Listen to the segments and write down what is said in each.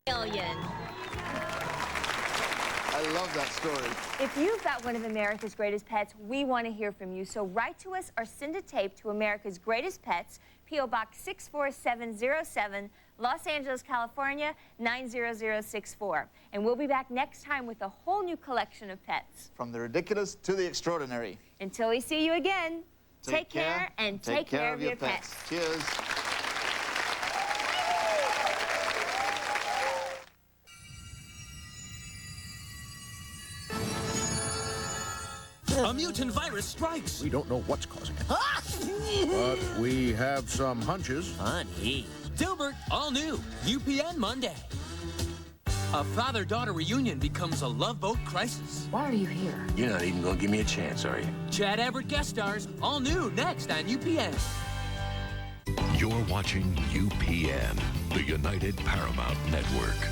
Million. I love that story. If you've got one of America's Greatest Pets, we want to hear from you. So write to us or send a tape to America's Greatest Pets, P.O. Box 64707, Los Angeles, California, 90064. And we'll be back next time with a whole new collection of pets. From the ridiculous to the extraordinary. Until we see you again, take care and take care of your pets. Cheers. A mutant virus strikes. We don't know what's causing it. But we have some hunches. Funny. Dilbert, all new. UPN Monday. A father-daughter reunion becomes a love boat crisis. Why are you here? You're not even gonna give me a chance, are you? Chad Everett guest stars, all new, next on UPN. You're watching UPN, the United Paramount Network.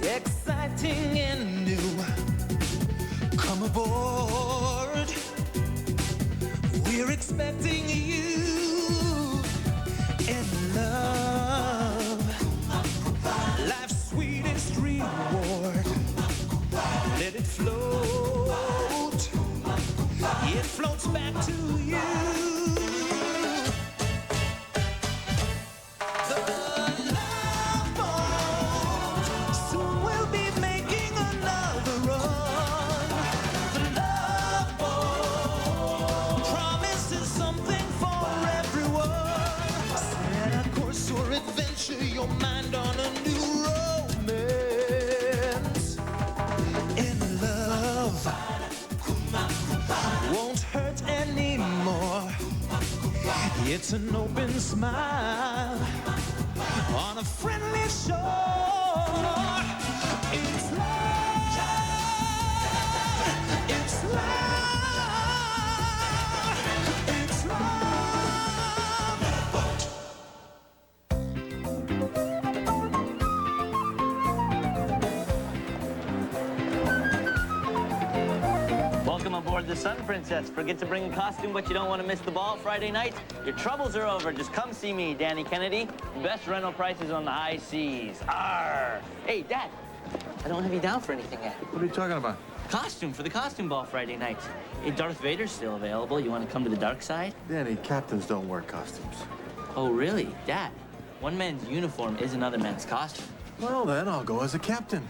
Exciting and new. Come aboard. We're expecting you in love. Life's sweetest reward. Let it float. It floats back to you. Your mind on a new romance. In love won't hurt anymore. It's an open smile on a friendly shore. It's love. It's love. It's love. Welcome aboard the Sun Princess. Forget to bring a costume, but you don't want to miss the ball Friday night? Your troubles are over. Just come see me, Danny Kennedy. Best rental prices on the high seas. Arr! Hey, Dad, I don't have you down for anything yet. What are you talking about? Costume for the costume ball Friday night. Hey, Darth Vader's still available. You want to come to the dark side? Danny, captains don't wear costumes. Oh, really? Dad, one man's uniform is another man's costume. Well, then I'll go as a captain.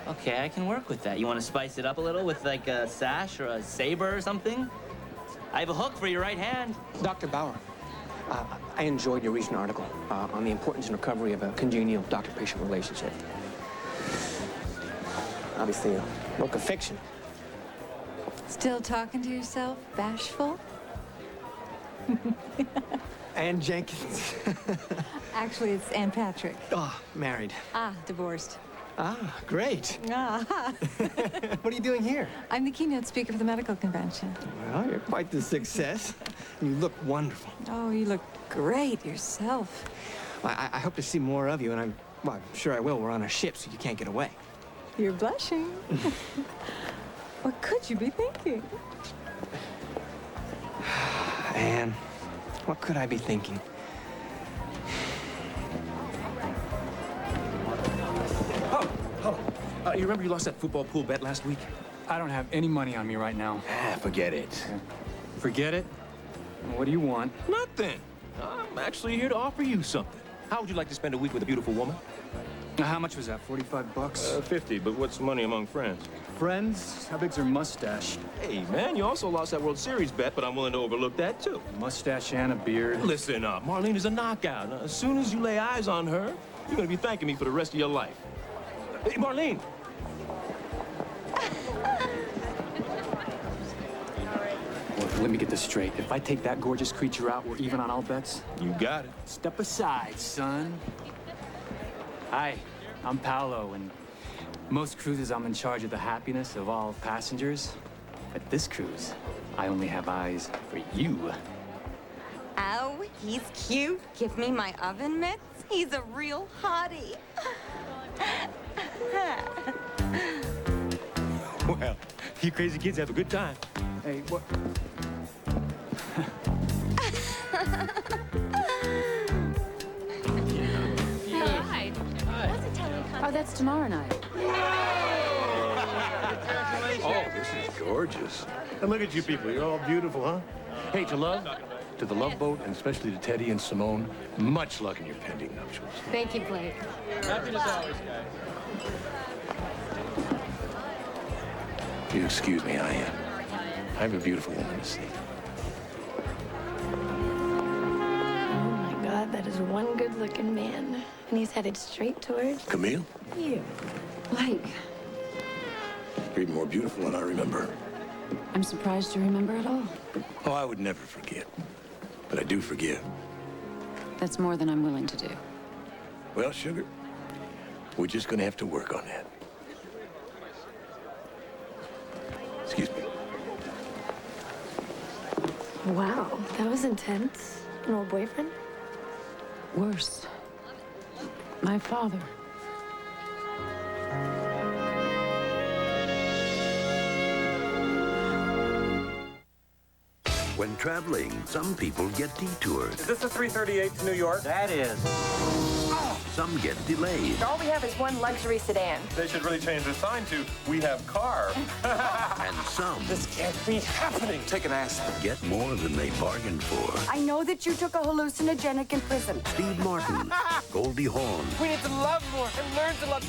Okay, I can work with that. You want to spice it up a little with like a sash or a saber or something? I have a hook for your right hand. Dr. Bauer, I enjoyed your recent article on the importance and recovery of a congenial doctor-patient relationship. Obviously, a work of fiction. Still talking to yourself, bashful? Ann Jenkins. Actually, it's Ann Patrick. Oh, married. Ah, divorced. Ah, great. Ah. What are you doing here? I'm the keynote speaker for the medical convention. Well, you're quite the success. You look wonderful. Oh, you look great yourself. I hope to see more of you, and I'm sure I will. We're on a ship, so you can't get away. You're blushing. What could you be thinking? Anne, what could I be thinking? You remember you lost that football pool bet last week? I don't have any money on me right now. Forget it. Okay. Forget it? What do you want? Nothing. I'm actually here to offer you something. How would you like to spend a week with a beautiful woman? How much was that, 45 bucks? 50, but what's money among friends? Friends? How big's her mustache? Hey, man, you also lost that World Series bet, but I'm willing to overlook that, too. Mustache and a beard. Listen up, Marlene is a knockout. As soon as you lay eyes on her, you're gonna be thanking me for the rest of your life. Hey, Marlene! Well, let me get this straight. If I take that gorgeous creature out, we're even on all bets? You got it. Step aside, son. Hi, I'm Paolo, and most cruises I'm in charge of the happiness of all passengers. At this cruise, I only have eyes for you. Oh, Oh, he's cute. Give me my oven mitts. He's a real hottie. Well, you crazy kids have a good time. Hey, what? Hi. Oh, that's tomorrow night. Oh, this is gorgeous. And look at you people. You're all beautiful, huh? Hey, to the Love Boat, and especially to Teddy and Simone, much luck in your pending nuptials. Thank you, Blake. Happiness always, guys. You excuse me, I have a beautiful woman to see. Oh my God, that is one good-looking man. And he's headed straight towards Camille, you. Blake, you're even more beautiful than I remember. I'm surprised you remember it all. Oh, I would never forget. But I do forgive. That's more than I'm willing to do. Well, sugar, we're just gonna have to work on that. Excuse me. Wow, that was intense. An old boyfriend? Worse. My father. When traveling, some people get detoured. Is this the 338 to New York? That is. Some get delayed. All we have is one luxury sedan. They should really change the sign to "We have car." And some This can't be happening. Take an aspirin. get more than they bargained for. I know that you took a hallucinogenic in prison. Steve Martin, Goldie Hawn, We need to love more and learn to love.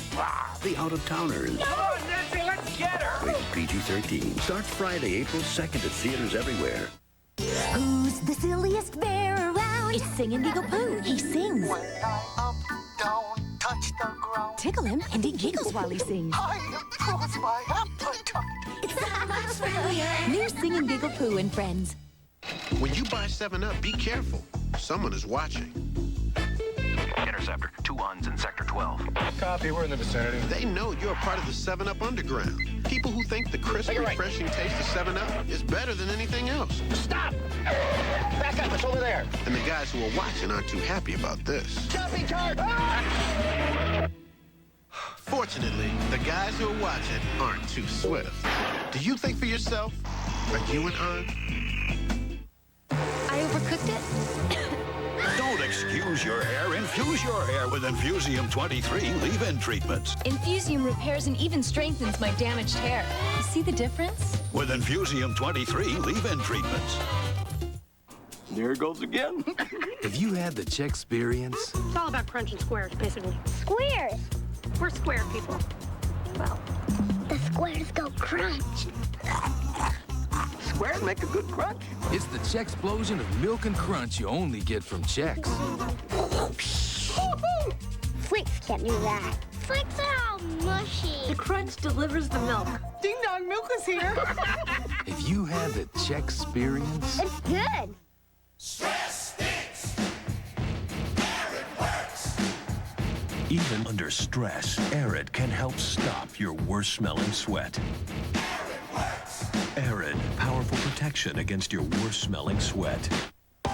the out-of-towners. Come on, Nancy, let's get her. Rated PG-13. Starts Friday, April 2nd at theaters everywhere. Who's the silliest bear around? It's Singing Giggle Pooh. He sings. When I up, down, touch the ground, Tickle him, and he giggles while he sings. I improve my appetite. It's that much familiar. New Singing Giggle Pooh and Friends. When you buy 7-Up, be careful. Someone is watching. Interceptor, 2 Uns in Sector 12. Copy, we're in the vicinity. They know you're a part of the 7-Up underground. People who think the crisp, refreshing taste of 7-Up is better than anything else. Stop! Back up, it's over there. And the guys who are watching aren't too happy about this. Shopping cart! Fortunately, the guys who are watching aren't too swift. Do you think for yourself? Are you an aunt? I overcooked it. Don't excuse your hair. Infuse your hair with Infusium 23 leave-in treatments. Infusium repairs and even strengthens my damaged hair. You see the difference? With Infusium 23 leave-in treatments. There it goes again. Have you had the Czech experience? It's all about crunching squares, basically. Squares. We're square people. Well, the squares go crunch. Squares make a good crunch. It's the Czech explosion of milk and crunch you only get from Czechs. Flakes can't do that. Flakes are all mushy. The crunch delivers the milk. Ding dong, milk is here. Have you had the Czech experience? It's good. Even under stress, Arid can help stop your worst-smelling sweat. Arid, powerful protection against your worst-smelling sweat.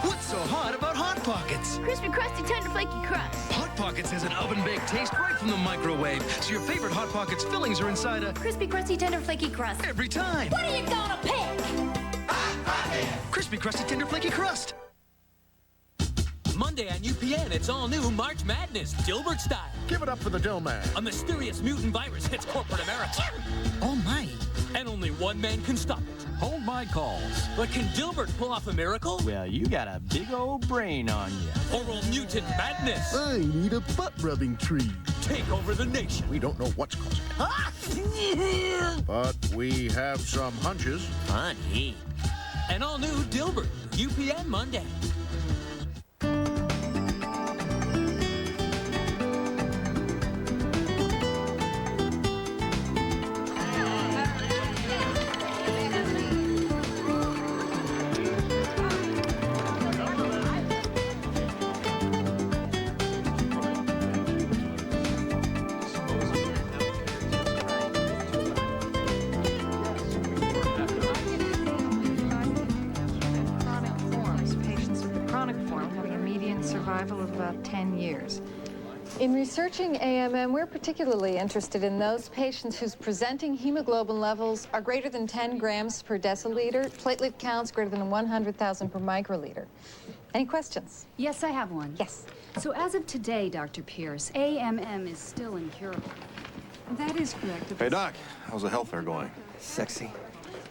What's so hot about Hot Pockets? Crispy, crusty, tender, flaky crust. Hot Pockets has an oven-baked taste right from the microwave, so your favorite Hot Pockets fillings are inside a... Crispy, crusty, tender, flaky crust. every time. What are you gonna pick? Crispy, crusty, tender, flaky crust. Monday on UPN, it's all new March Madness, Dilbert style. Give it up for the Dill Man. A mysterious mutant virus hits corporate America. Oh my. And only one man can stop it. Hold my calls. But can Dilbert pull off a miracle? Well, you got a big old brain on you. Or will mutant madness I need a butt-rubbing tree. take over the nation? We don't know what's causing it. But we have some hunches. Funny. An all new Dilbert, UPN Monday. 10 years. In researching AMM, we're particularly interested in those patients whose presenting hemoglobin levels are greater than 10 grams per deciliter, platelet counts greater than 100,000 per microliter. Any questions? Yes, I have one. Yes. So as of today, Dr. Pierce, AMM is still incurable. That is correct. Hey, Doc, how's the health fair going? Sexy.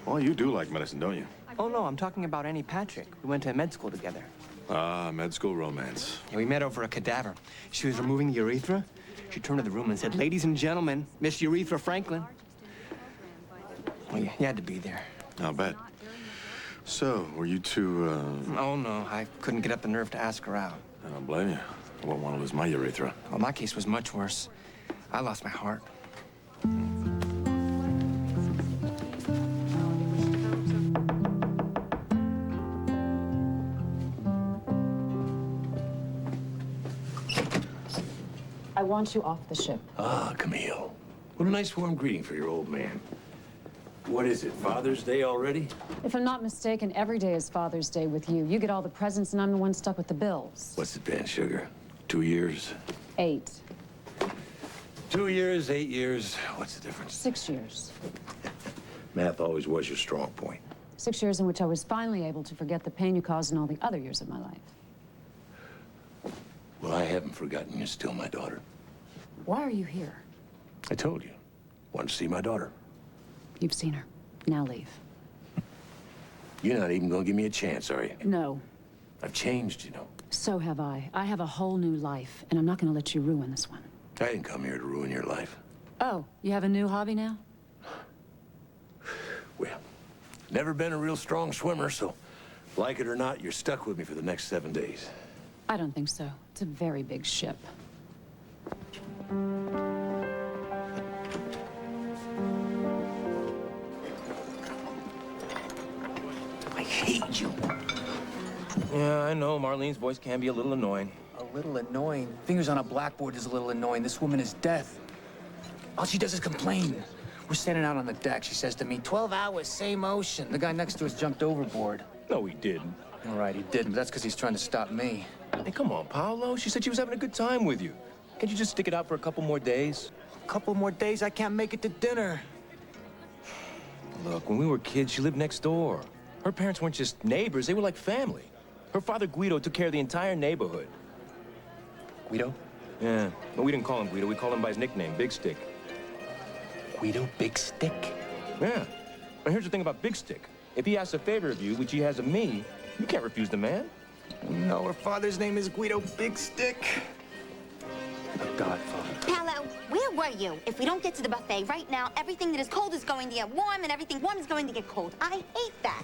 Well, you do like medicine, don't you? Oh, no, I'm talking about Annie Patrick. We went to med school together. Ah, med school romance. Yeah, we met over a cadaver. She was removing the urethra. She turned to the room and said, "Ladies and gentlemen, Miss Urethra Franklin." Well, you had to be there. I'll bet. So, were you two, Oh, no, I couldn't get up the nerve to ask her out. I don't blame you. I wouldn't want to lose my urethra. Well, my case was much worse. I lost my heart. I want you off the ship. Ah, Camille. What a nice warm greeting for your old man. What is it, Father's Day already? If I'm not mistaken, every day is Father's Day with you. You get all the presents and I'm the one stuck with the bills. What's it been, Sugar? 2 years? 8. 2 years, 8 years. What's the difference? 6 years. Math always was your strong point. 6 years in which I was finally able to forget the pain you caused in all the other years of my life. Well, I haven't forgotten you're still my daughter. Why are you here? I told you. Want to see my daughter. You've seen her. Now leave. You're not even gonna give me a chance, are you? No. I've changed, you know. So have I. I have a whole new life, and I'm not going to let you ruin this one. I didn't come here to ruin your life. Oh, you have a new hobby now? Well, never been a real strong swimmer, so like it or not, you're stuck with me for the next 7 days. I don't think so. It's a very big ship. I hate you. Yeah, I know. Marlene's voice can be a little annoying. A little annoying? Fingers on a blackboard is a little annoying. This woman is death. All she does is complain. We're standing out on the deck. She says to me, 12 hours, same ocean. The guy next to us jumped overboard. No, he didn't. All right, he didn't, but that's because he's trying to stop me. Hey, come on, Paolo. She said she was having a good time with you. Can't you just stick it out for a couple more days? A couple more days, I can't make it to dinner. Look, when we were kids, she lived next door. Her parents weren't just neighbors, they were like family. Her father, Guido, took care of the entire neighborhood. Guido? Yeah, but we didn't call him Guido. We called him by his nickname, Big Stick. Guido Big Stick? Yeah. And here's the thing about Big Stick. If he asks a favor of you, which he has of me, you can't refuse the man. No, her father's name is Guido Big Stick. The Godfather. Paolo, where were you? If we don't get to the buffet right now, everything that is cold is going to get warm, and everything warm is going to get cold. I hate that.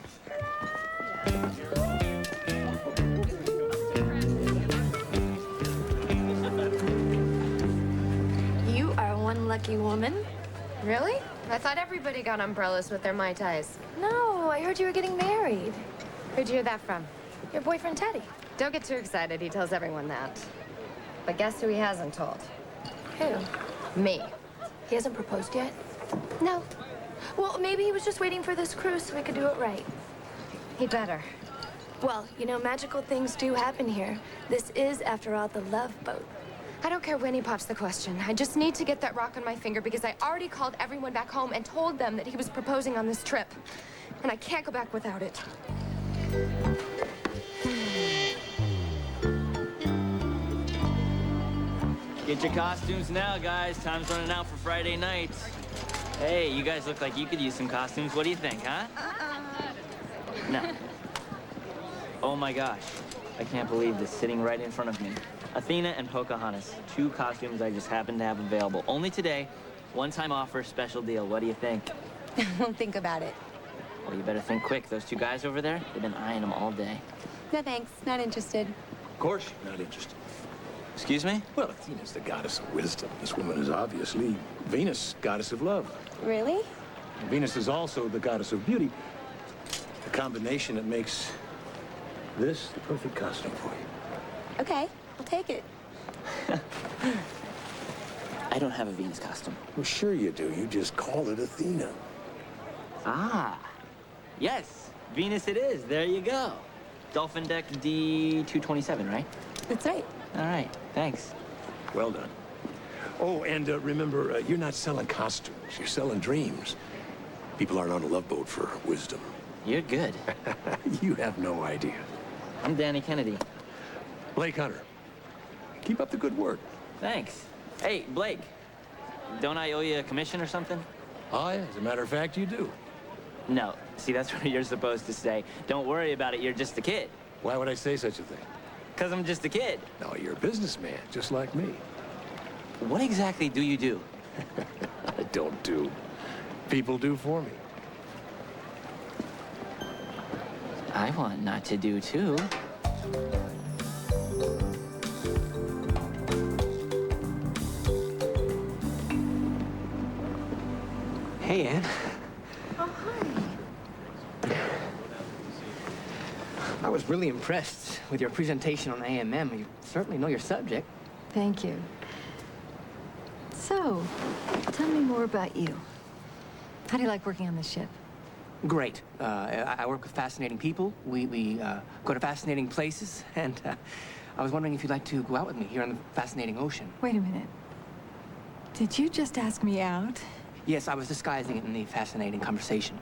You are one lucky woman. Really? I thought everybody got umbrellas with their Mai Tais. No, I heard you were getting married. Who'd you hear that from? Your boyfriend, Teddy. Don't get too excited. He tells everyone that. But guess who he hasn't told? Who? Me. He hasn't proposed yet? No. Well, maybe he was just waiting for this cruise so we could do it right. He better. Well, you know, magical things do happen here. This is, after all, the love boat. I don't care when he pops the question. I just need to get that rock on my finger because I already called everyone back home and told them that he was proposing on this trip. And I can't go back without it. Get your costumes now, guys. Time's running out for Friday night. Hey, you guys look like you could use some costumes. What do you think, huh? No. Oh my gosh. I can't believe this sitting right in front of me. Athena and Pocahontas. 2 costumes I just happen to have available. Only today. One-time offer, special deal. What do you think? Won't think about it. Well, you better think quick. Those 2 guys over there, they've been eyeing them all day. No thanks, not interested. Of course you're not interested. Excuse me? Well, Athena's the goddess of wisdom. This woman is obviously Venus, goddess of love. Really? And Venus is also the goddess of beauty. The combination that makes this the perfect costume for you. Okay, I'll take it. I don't have a Venus costume. Well, sure you do. You just call it Athena. Ah. Yes, Venus it is. There you go. Dolphin deck D227, right? That's right. All right, thanks. Well done. Oh, and remember, you're not selling costumes. You're selling dreams. People aren't on a love boat for wisdom. You're good. You have no idea. I'm Danny Kennedy. Blake Hunter. Keep up the good work. Thanks. Hey, Blake, don't I owe you a commission or something? As a matter of fact, you do. No. See, that's what you're supposed to say. Don't worry about it. You're just a kid. Why would I say such a thing? Because I'm just a kid. No, you're a businessman, just like me. What exactly do you do? I don't do. People do for me. I want not to do, too. Hey, Ann. Oh, hi. I was really impressed with your presentation on AMM. You certainly know your subject. Thank you. So, tell me more about you. How do you like working on the ship? Great. I work with fascinating people. We go to fascinating places, and I was wondering if you'd like to go out with me here on the fascinating ocean. Wait a minute. Did you just ask me out? Yes, I was disguising it in the fascinating conversation.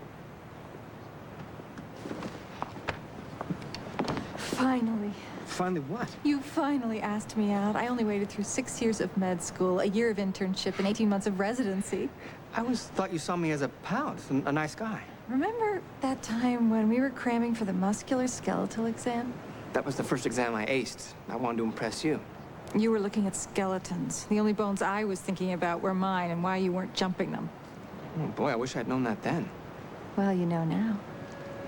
Finally. Finally what? You finally asked me out. I only waited through 6 years of med school, a year of internship, and 18 months of residency. I always thought you saw me as a pal, a nice guy. Remember that time when we were cramming for the musculoskeletal exam? That was the first exam I aced. I wanted to impress you. You were looking at skeletons. The only bones I was thinking about were mine and why you weren't jumping them. Oh, boy, I wish I'd known that then. Well, you know now.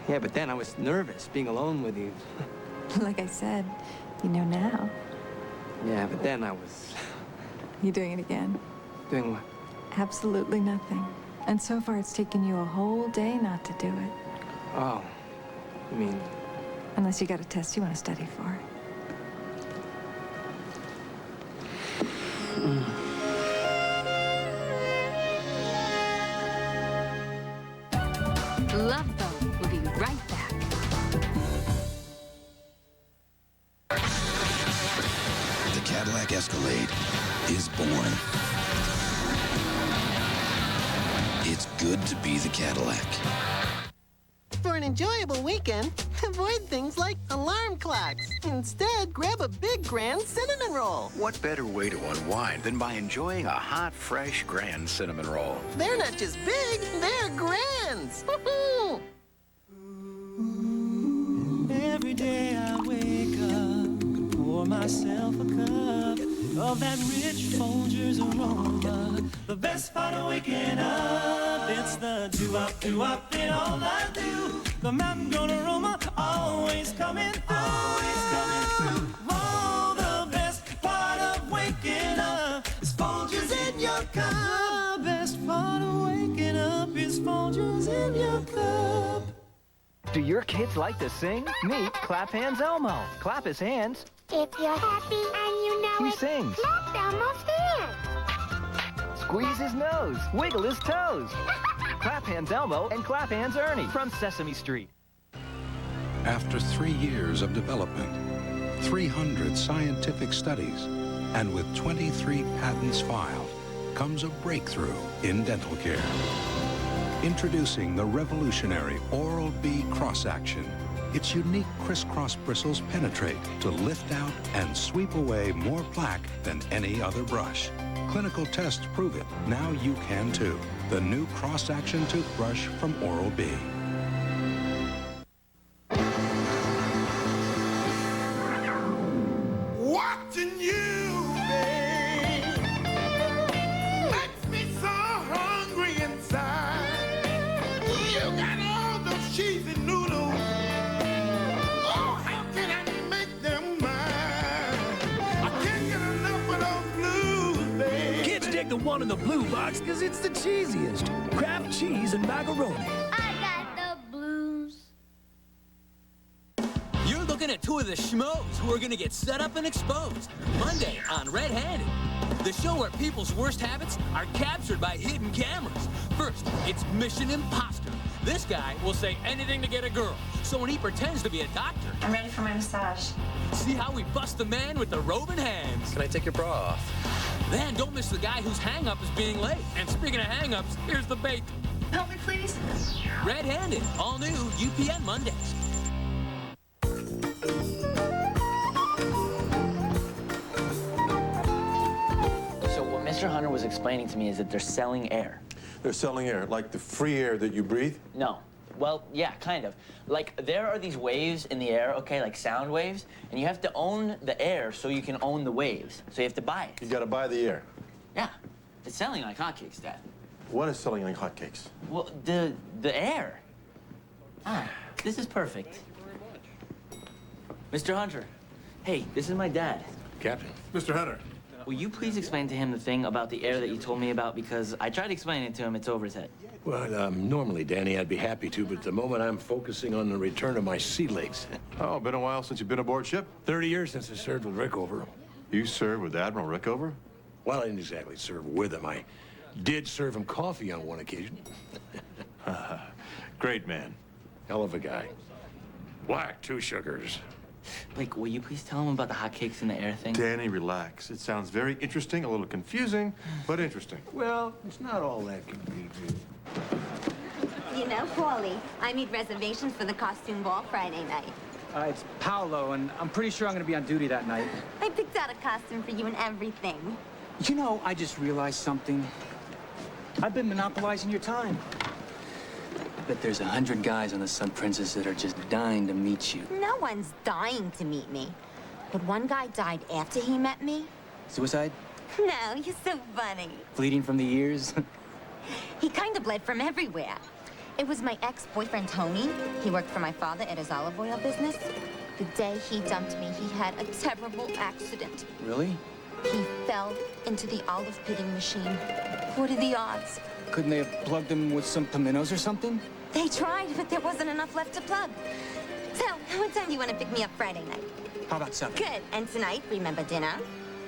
Yeah, but then I was nervous being alone with you. Like I said, you know now. Yeah, but then I was... You doing it again? Doing what? Absolutely nothing. And so far, it's taken you a whole day not to do it. Oh, you mean... Unless you got a test you want to study for. Love Boat will be right back. The Cadillac Escalade is born. It's good to be the Cadillac. For an enjoyable weekend, avoid things like alarm clocks. Instead, grab a big Grand Cinnamon Roll. What better way to unwind than by enjoying a hot, fresh Grand Cinnamon Roll? They're not just big, they're grands. Woohoo! Every day I wake up, pour myself a cup of that rich Folgers aroma. The best part of waking up, it's the do-up in all I do. The mountain-grown aroma always coming through, always coming through. Oh, the best part of waking up is Folgers in your cup. The best part of waking up is Folgers in your cup. Do your kids like to sing? Meet Clap Hands Elmo. Clap his hands. If you're happy and you know He it, sings. clap Elmo's hands. Squeeze his nose. Wiggle his toes. Clap Hands Elmo and Clap Hands Ernie from Sesame Street. After 3 years of development, 300 scientific studies, and with 23 patents filed, comes a breakthrough in dental care. Introducing the revolutionary Oral-B Cross-Action. Its unique crisscross bristles penetrate to lift out and sweep away more plaque than any other brush. Clinical tests prove it. Now you can too. The new Cross-Action toothbrush from Oral-B. Watching you, babe, makes me so hungry inside. You got all those cheesy noodles. Oh, how can I make them mine? I can't get enough of those blues, babe. Kids dig the one in the blue box because it's the cheesiest. Kraft cheese and macaroni. I got the blues. You're looking at two of the schmoes who are going to get set up and exposed. Monday on Red Handed, the show where people's worst habits are captured by hidden cameras. First, it's Mission Imposter. This guy will say anything to get a girl. So when he pretends to be a doctor... I'm ready for my massage. See how we bust the man with the roving hands. Can I take your bra off? Then don't miss the guy whose hang-up is being late. And speaking of hang-ups, here's the bait. Help me, please. Red-handed, all new UPN Mondays. So what Mr. Hunter was explaining to me is that they're selling air. They're selling air, like the free air that you breathe? No. Well, yeah, kind of. Like, there are these waves in the air, okay, like sound waves, and you have to own the air so you can own the waves. So you have to buy it. You gotta buy the air. Yeah. It's selling like hotcakes, Dad. What is selling like hotcakes? Well, the air. Ah, this is perfect. Mr. Hunter, hey, this is my dad. Captain. Mr. Hunter. Will you please explain to him the thing about the air that you told me about? Because I tried explaining it to him, it's over his head. Well, normally, Danny, I'd be happy to, but at the moment I'm focusing on the return of my sea legs. Oh, been a while since you've been aboard ship? 30 years since I served with Rickover. You served with Admiral Rickover? Well, I didn't exactly serve with him. I did serve him coffee on one occasion. Great man. Hell of a guy. Black, 2 sugars. Blake, will you please tell him about the hotcakes in the air thing? Danny, relax. It sounds very interesting, a little confusing, but interesting. Well, it's not all that confusing. You know, Paulie, I made reservations for the costume ball Friday night. It's Paolo, and I'm pretty sure I'm gonna be on duty that night. I picked out a costume for you and everything. You know, I just realized something. I've been monopolizing your time. I bet there's 100 guys on the Sun Princess that are just dying to meet you. No one's dying to meet me. But one guy died after he met me. Suicide? No, you're so funny. Bleeding from the ears? He kind of bled from everywhere. It was my ex-boyfriend, Tony. He worked for my father at his olive oil business. The day he dumped me, he had a terrible accident. Really? He fell into the olive pitting machine. What are the odds? Couldn't they have plugged him with some pimentos or something? They tried, but there wasn't enough left to plug. So, what time do you want to pick me up Friday night? How about 7? Good. And tonight, remember dinner?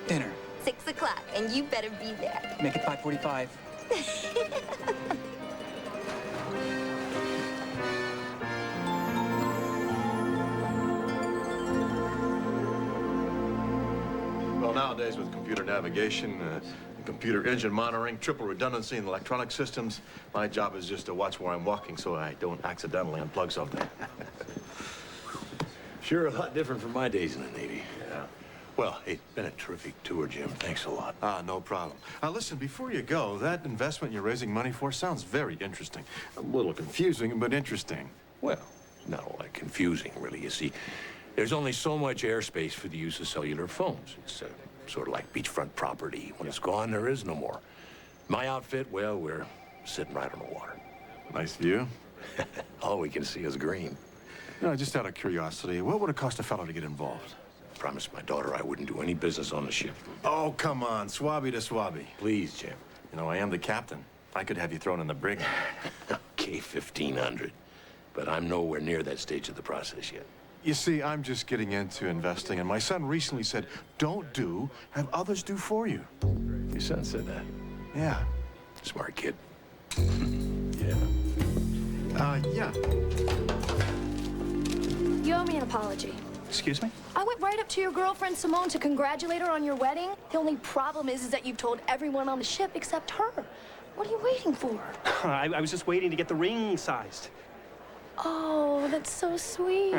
Dinner. 6 o'clock, and you better be there. Make it 5:45. Well, nowadays with computer navigation, computer engine monitoring, triple redundancy in electronic systems, my job is just to watch where I'm walking so I don't accidentally unplug something. Sure, a lot different from my days in the Navy. Yeah. Well, it's been a terrific tour, Jim. Thanks a lot. No problem. Listen, before you go, that investment you're raising money for sounds very interesting. A little confusing, but interesting. Well, not all that confusing, really. You see, there's only so much airspace for the use of cellular phones. It's sort of like beachfront property. When it's gone, there is no more. My outfit, well, we're sitting right on the water. Nice view. All we can see is green. You know, just out of curiosity, what would it cost a fellow to get involved? I promised my daughter I wouldn't do any business on the ship. Oh, come on. Swabby to swabby. Please, Jim. You know, I am the captain. I could have you thrown in the brig. Okay, 1,500. But I'm nowhere near that stage of the process yet. You see, I'm just getting into investing, and my son recently said, don't do, have others do for you. Your son said that? Yeah. Smart kid. Yeah. Yeah. You owe me an apology. Excuse me? I went right up to your girlfriend, Simone, to congratulate her on your wedding. The only problem is that you've told everyone on the ship except her. What are you waiting for? I was just waiting to get the ring sized. Oh, that's so sweet.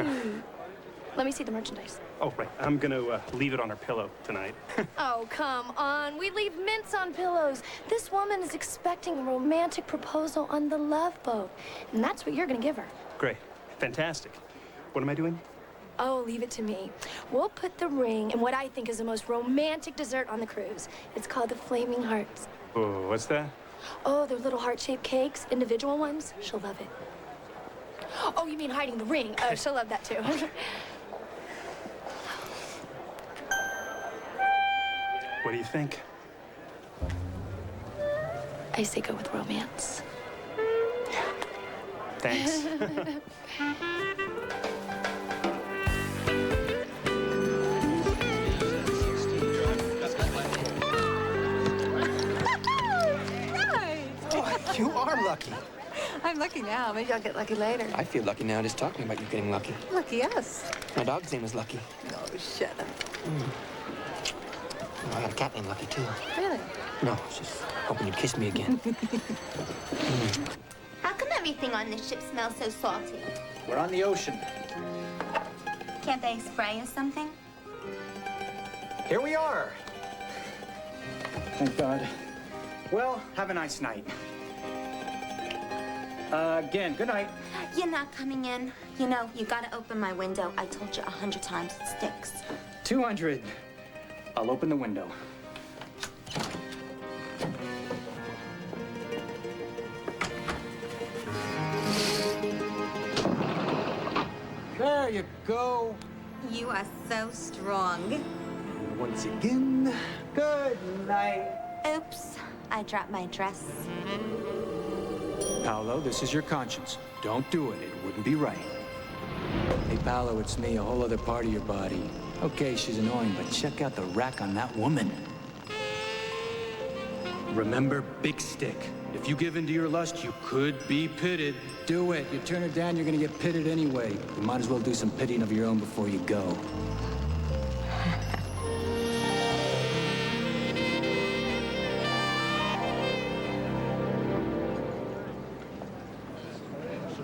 Let me see the merchandise. Oh, right. I'm gonna leave it on her pillow tonight. Oh, come on. We leave mints on pillows. This woman is expecting a romantic proposal on the Love Boat. And that's what you're gonna give her. Great. Fantastic. What am I doing? Oh, leave it to me. We'll put the ring in what I think is the most romantic dessert on the cruise. It's called the Flaming Hearts. Oh, what's that? Oh, they're little heart-shaped cakes, individual ones. She'll love it. Oh, you mean hiding the ring? Oh, she'll love that too. What do you think? I say go with romance. Thanks. You are lucky. I'm lucky now. Maybe I'll get lucky later. I feel lucky now just talking about you getting lucky. Lucky us. My dog's name is Lucky. Oh, shut up. Oh, I got a cat named Lucky, too. Really? No, I was just hoping you'd kiss me again. How come everything on this ship smells so salty? We're on the ocean. Can't they spray or something? Here we are. Thank God. Well, have a nice night. Again, good night. You're not coming in. You know, you gotta open my window. I told you 100 times it sticks. 200. I'll open the window. There you go. You are so strong. Once again, good night. Oops, I dropped my dress. Paolo, this is your conscience. Don't do it. It wouldn't be right. Hey, Paolo, it's me, a whole other part of your body. Okay, she's annoying, but check out the rack on that woman. Remember, big stick. If you give in to your lust, you could be pitted. Do it. You turn her down, you're gonna get pitted anyway. You might as well do some pitting of your own before you go.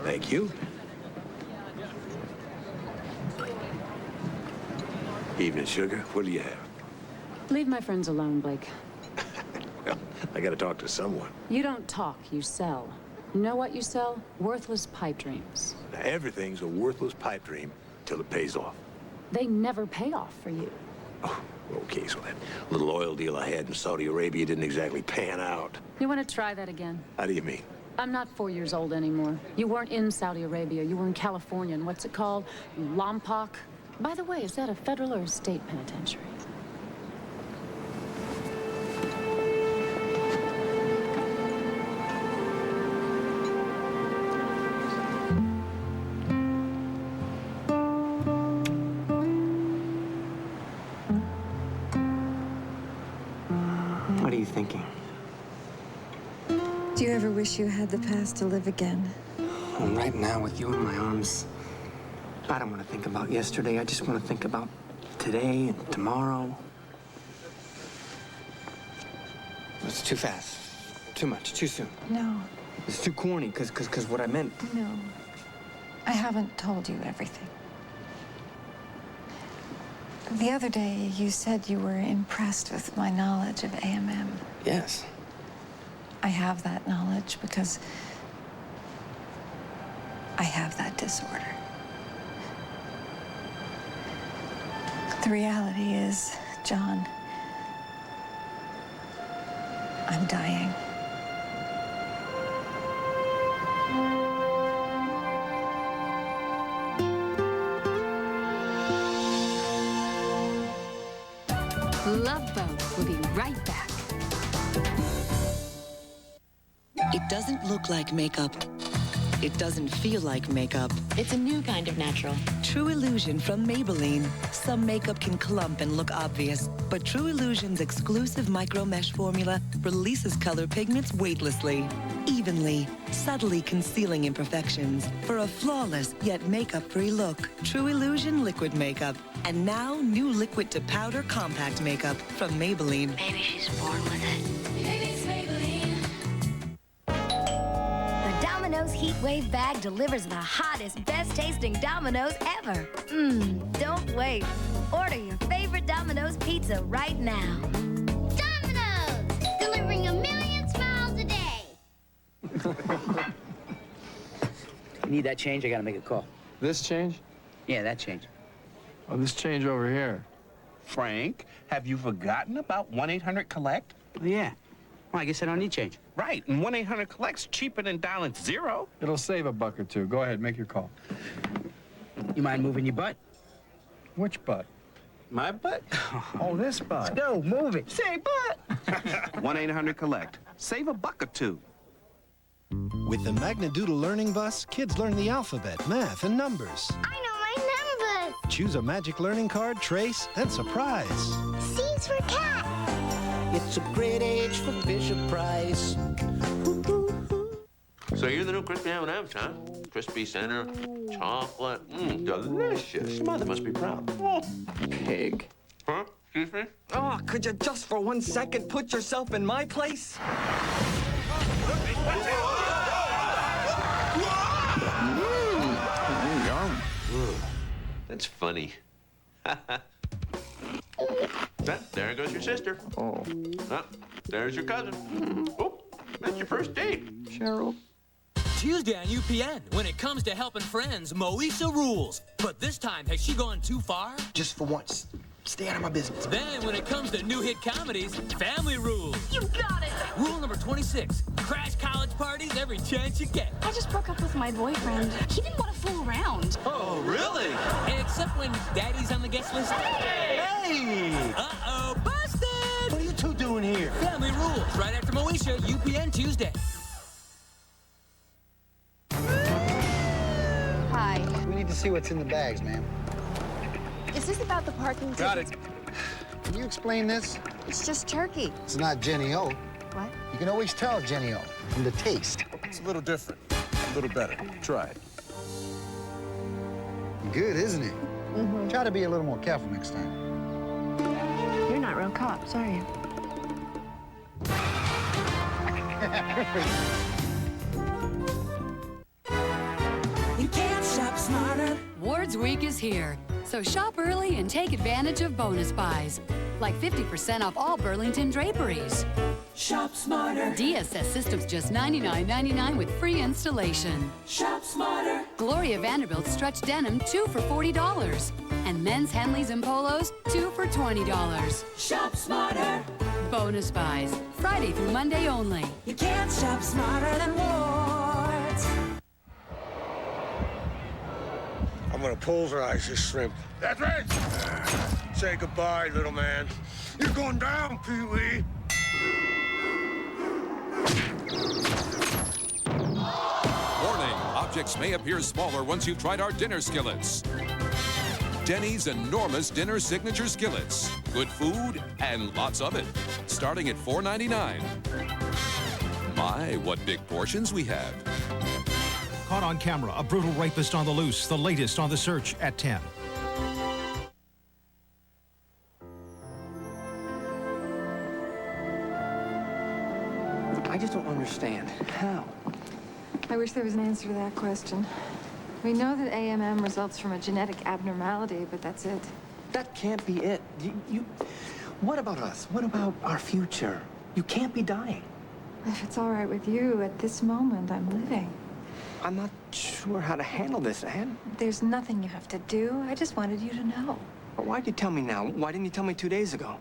Thank you. Evening, sugar. What do you have? Leave my friends alone, Blake. Well, I gotta talk to someone. You don't talk, you sell. You know what you sell? Worthless pipe dreams. Now, everything's a worthless pipe dream till it pays off. They never pay off for you. Oh, okay, so that little oil deal I had in Saudi Arabia didn't exactly pan out. You want to try that again? How do you mean? I'm not 4 years old anymore. You weren't in Saudi Arabia. You were in California. And what's it called? Lompoc? By the way, is that a federal or a state penitentiary? What are you thinking? Do you ever wish you had the past to live again? Well, right now, with you in my arms, I don't want to think about yesterday. I just want to think about today and tomorrow. It's too fast. Too much. Too soon. No, It's too corny, because what I meant... no. I haven't told you everything. The other day, you said you were impressed with my knowledge of AMM. Yes. I have that knowledge because I have that disorder. The reality is, John, I'm dying. Love Boat will be right back. It doesn't look like makeup. It doesn't feel like makeup. It's a new kind of natural. True Illusion from Maybelline. Some makeup can clump and look obvious, but True Illusion's exclusive micro mesh formula releases color pigments weightlessly, evenly, subtly concealing imperfections for a flawless yet makeup-free look. True Illusion liquid makeup. And now, new liquid to powder compact makeup from Maybelline. Maybe she's born with it. Maybe it's Maybelline. The Domino's Heat Wave bag delivers the hottest, best-tasting Domino's ever. Don't wait. Order your favorite Domino's pizza right now. Domino's! Delivering 1,000,000 smiles a day. You need that change? I gotta make a call. This change? Yeah, that change. Oh, this change over here. Frank, have you forgotten about 1-800-COLLECT? Yeah. Well, I guess I don't need change. Right, and 1-800-COLLECT's cheaper than dialing 0. It'll save a buck or two. Go ahead, make your call. You mind moving your butt? Which butt? My butt? Oh, this butt. Let's go, move it. Say butt! 1-800-COLLECT. Save a buck or two. With the Magnadoodle Learning Bus, kids learn the alphabet, math, and numbers. I know my numbers. Choose a magic learning card, trace, and surprise. C's for cat. It's a great age for Fisher Price. So you're the new crispy M&Ms, huh? Crispy center, chocolate, delicious. Your mother must be proud. Pig. Huh? Excuse me? Oh, could you just for 1 second put yourself in my place? Yum. That's funny. There goes your sister. Oh. There's your cousin. Oh, that's your first date. Cheryl. Tuesday on UPN, when it comes to helping friends, Moesha rules. But this time, has she gone too far? Just for once. Stay out of my business. Then, when it comes to new hit comedies, Family rules. You got it! Rule number 26, crash college parties every chance you get. I just broke up with my boyfriend. He didn't want to fool around. Oh, really? Except when Daddy's on the guest list. Hey! Uh-oh, busted! What are you two doing here? Family rules, right after Moesha, UPN Tuesday. Hi. We need to see what's in the bags, ma'am. Is this about the parking tickets? Got it. Can you explain this? It's just turkey. It's not Jenny O. What? You can always tell Jenny O from the taste. It's a little different, a little better. Try it. Good, isn't it? Mm-hmm. Try to be a little more careful next time. You're not real cops, are you? You can't shop smarter. Awards Week is here, so shop early and take advantage of bonus buys, like 50% off all Burlington draperies. Shop smarter. DSS systems just $99.99 with free installation. Shop smarter. Gloria Vanderbilt stretch denim 2 for $40, and men's Henleys and polos 2 for $20. Shop smarter. Bonus buys Friday through Monday only. You can't shop smarter than Ward's. I'm gonna pulverize this shrimp. That's right. Say goodbye, little man. You're going down, Pee-wee. Warning, objects may appear smaller once you've tried our dinner skillets. Denny's enormous dinner signature skillets. Good food and lots of it. Starting at $4.99. My, what big portions we have. Caught on camera, a brutal rapist on the loose. The latest on The Search at 10. I just don't understand. How? I wish there was an answer to that question. We know that AMM results from a genetic abnormality, but that's it. That can't be it. What about us? What about our future? You can't be dying. If it's all right with you, at this moment, I'm living. I'm not sure how to handle this, Anne. There's nothing you have to do. I just wanted you to know. But why'd you tell me now? Why didn't you tell me 2 days ago?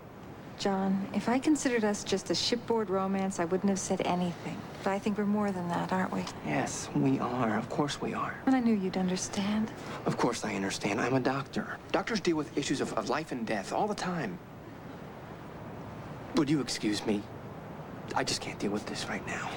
John, if I considered us just a shipboard romance, I wouldn't have said anything. But I think we're more than that, aren't we? Yes, we are. Of course we are. And I knew you'd understand. Of course I understand. I'm a doctor. Doctors deal with issues of life and death all the time. Would you excuse me? I just can't deal with this right now.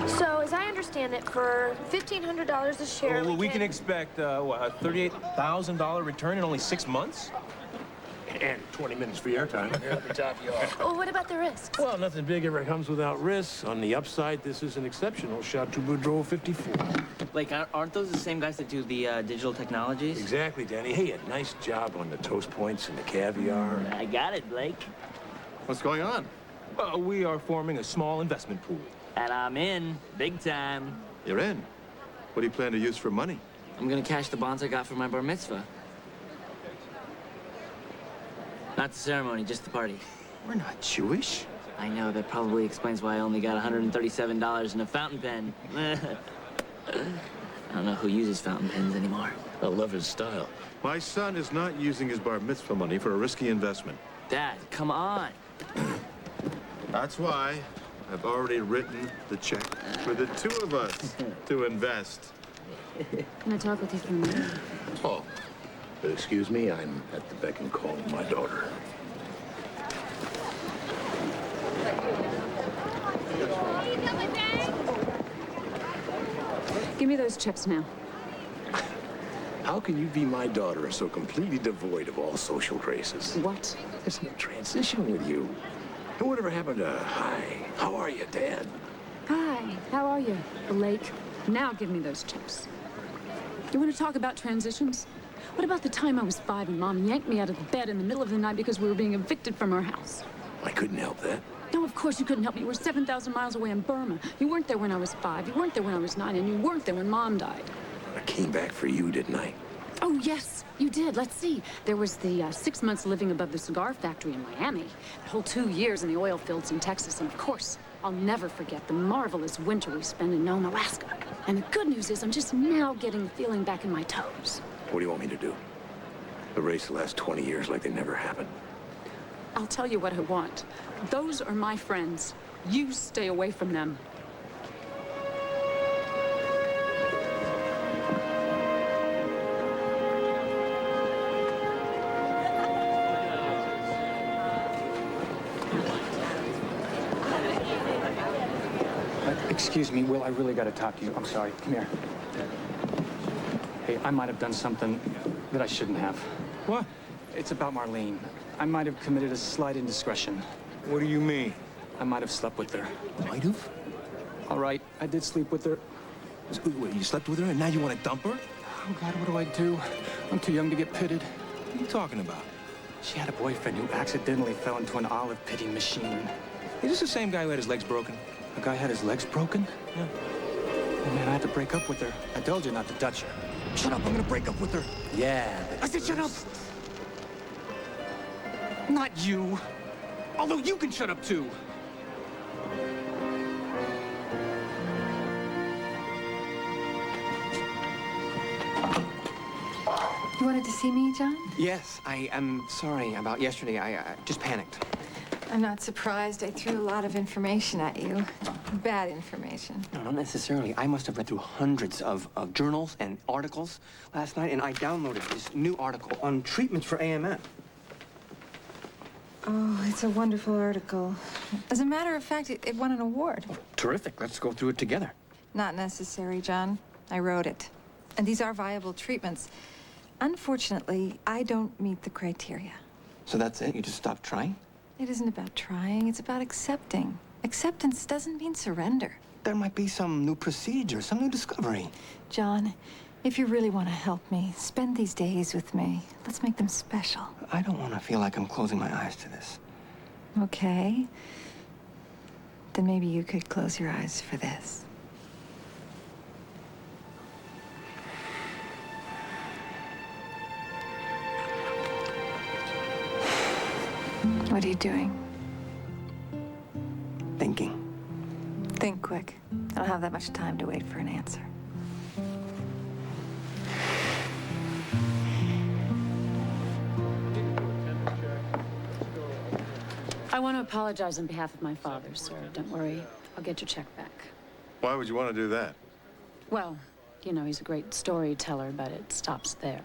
So, as I understand it, for $1,500 a share, Well, we can expect, what, a $38,000 return in only 6 months? And 20 minutes for airtime. Well, what about the risks? Well, nothing big ever comes without risks. On the upside, this is an exceptional shot to Boudreaux 54. Like, aren't those the same guys that do the digital technologies? Exactly, Danny. Hey, a nice job on the toast points and the caviar. I got it, Blake. What's going on? We are forming a small investment pool. And I'm in, big time. You're in. What do you plan to use for money? I'm gonna cash the bonds I got for my bar mitzvah. Not the ceremony, just the party. We're not Jewish. I know, that probably explains why I only got $137 in a fountain pen. I don't know who uses fountain pens anymore. I love his style. My son is not using his bar mitzvah money for a risky investment. Dad, come on. That's why I've already written the check for the two of us to invest. Can I talk with you for a minute? Oh, excuse me, I'm at the beck and call of my daughter. Give me those chips now. How can you be my daughter and so completely devoid of all social graces? What? There's no transition with you. And whatever happened to, hi, how are you, Dad? Hi, how are you? Lake. Now give me those chips. You want to talk about transitions? What about the time I was 5 and Mom yanked me out of the bed in the middle of the night because we were being evicted from our house? I couldn't help that. No, of course you couldn't help me. You were 7,000 miles away in Burma. You weren't there when I was 5. You weren't there when I was 9. And you weren't there when Mom died. I came back for you, didn't I? Oh, yes, you did. Let's see. There was the 6 months living above the cigar factory in Miami. The whole 2 years in the oil fields in Texas. And of course, I'll never forget the marvelous winter we spent in Nome, Alaska. And the good news is I'm just now getting the feeling back in my toes. What do you want me to do? Erase the last 20 years like they never happened? I'll tell you what I want. Those are my friends. You stay away from them. Excuse me, Will, I really got to talk to you. I'm sorry. Come here. Hey, I might have done something that I shouldn't have. What? It's about Marlene. I might have committed a slight indiscretion. What do you mean? I might have slept with her. Might have? All right, I did sleep with her. Wait, you slept with her and now you want to dump her? Oh, God, what do I do? I'm too young to get pitted. What are you talking about? She had a boyfriend who accidentally fell into an olive pitting machine. Is this the same guy who had his legs broken? The guy had his legs broken? Yeah. Oh, man, I had to break up with her. I told you not to touch her. Shut up, I'm gonna break up with her. Yeah. I said shut up! Not you. Although you can shut up, too. You wanted to see me, John? Yes, I am sorry about yesterday. I just panicked. I'm not surprised. I threw a lot of information at you. Bad information. No, not necessarily. I must have read through hundreds of journals and articles last night, and I downloaded this new article on treatments for AMN. Oh, it's a wonderful article. As a matter of fact, it won an award. Oh, terrific. Let's go through it together. Not necessary, John. I wrote it. And these are viable treatments. Unfortunately, I don't meet the criteria. So that's it? You just stopped trying? It isn't about trying. It's about accepting. Acceptance doesn't mean surrender. There might be some new procedure, some new discovery. John, if you really want to help me, spend these days with me. Let's make them special. I don't want to feel like I'm closing my eyes to this. Okay. Then maybe you could close your eyes for this. What are you doing? Thinking. Think quick. I don't have that much time to wait for an answer. I want to apologize on behalf of my father, sir. Don't worry. I'll get your check back. Why would you want to do that? Well, you know, he's a great storyteller, but it stops there.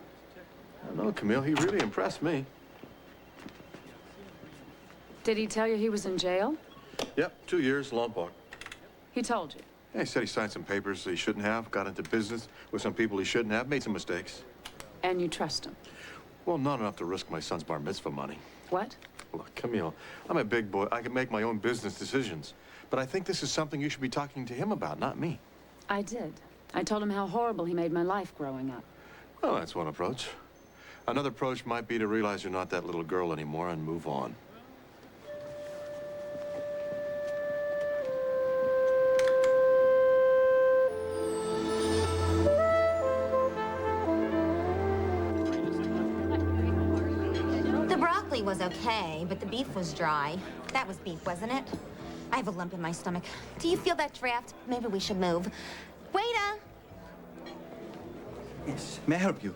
I don't know, Camille. He really impressed me. Did he tell you he was in jail? Yep, 2 years, Lompoc. He told you? Yeah, he said he signed some papers he shouldn't have, got into business with some people he shouldn't have, made some mistakes. And you trust him? Well, not enough to risk my son's bar mitzvah money. What? Look, Camille, I'm a big boy. I can make my own business decisions. But I think this is something you should be talking to him about, not me. I did. I told him how horrible he made my life growing up. Well, that's one approach. Another approach might be to realize you're not that little girl anymore and move on. Was okay, but the beef was dry. That was beef, wasn't it? I have a lump in my stomach. Do you feel that draft? Maybe we should move. Waiter! Yes, may I help you?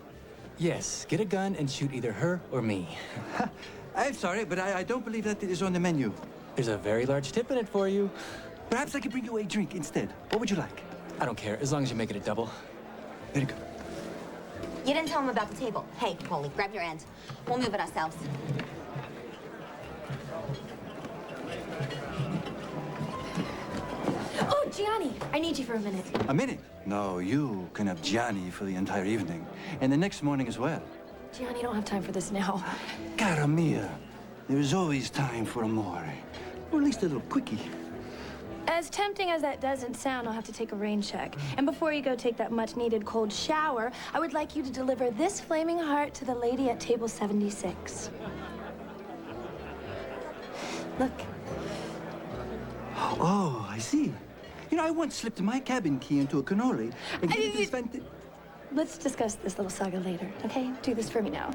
Yes, get a gun and shoot either her or me. I'm sorry, but I don't believe that it is on the menu. There's a very large tip in it for you. Perhaps I could bring you a drink instead. What would you like? I don't care, as long as you make it a double. Very good. You didn't tell him about the table. Hey, Polly, grab your end. We'll move it ourselves. Oh, Gianni, I need you for a minute. A minute? No, you can have Gianni for the entire evening. And the next morning as well. Gianni, I don't have time for this now. Cara mia, there's always time for amore. Or at least a little quickie. As tempting as that doesn't sound, I'll have to take a rain check. And before you go take that much-needed cold shower, I would like you to deliver this flaming heart to the lady at table 76. Look. Oh, I see. You know, I once slipped my cabin key into a cannoli and Let's discuss this little saga later, okay? Do this for me now.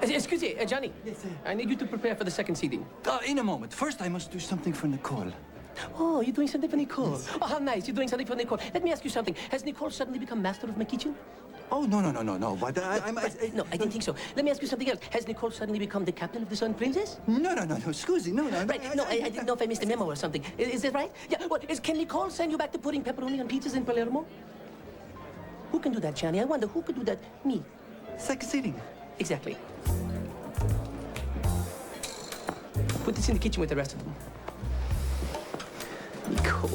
Excuse me, Johnny. I need you to prepare for the second seating. In a moment. First, I must do something for Nicole. Oh, you're doing something for Nicole. Yes. Oh, how nice. You're doing something for Nicole. Let me ask you something. Has Nicole suddenly become master of my kitchen? Oh, no. But No, I didn't think so. Let me ask you something else. Has Nicole suddenly become the captain of the Sun Princess? No. Scusi, no. Right. I didn't know if I missed a memo or something. Is that right? Yeah. Well, can Nicole send you back to putting pepperoni on pizzas in Palermo? Who can do that, Johnny? I wonder who could do that? Me. Second seating. Exactly. Put this in the kitchen with the rest of them. Nicole.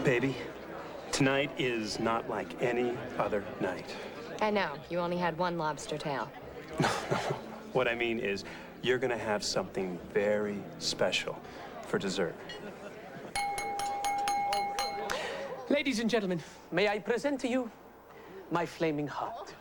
Baby, tonight is not like any other night. I know. You only had one lobster tail. No. What I mean is, you're gonna have something very special for dessert. Ladies and gentlemen, may I present to you my flaming heart.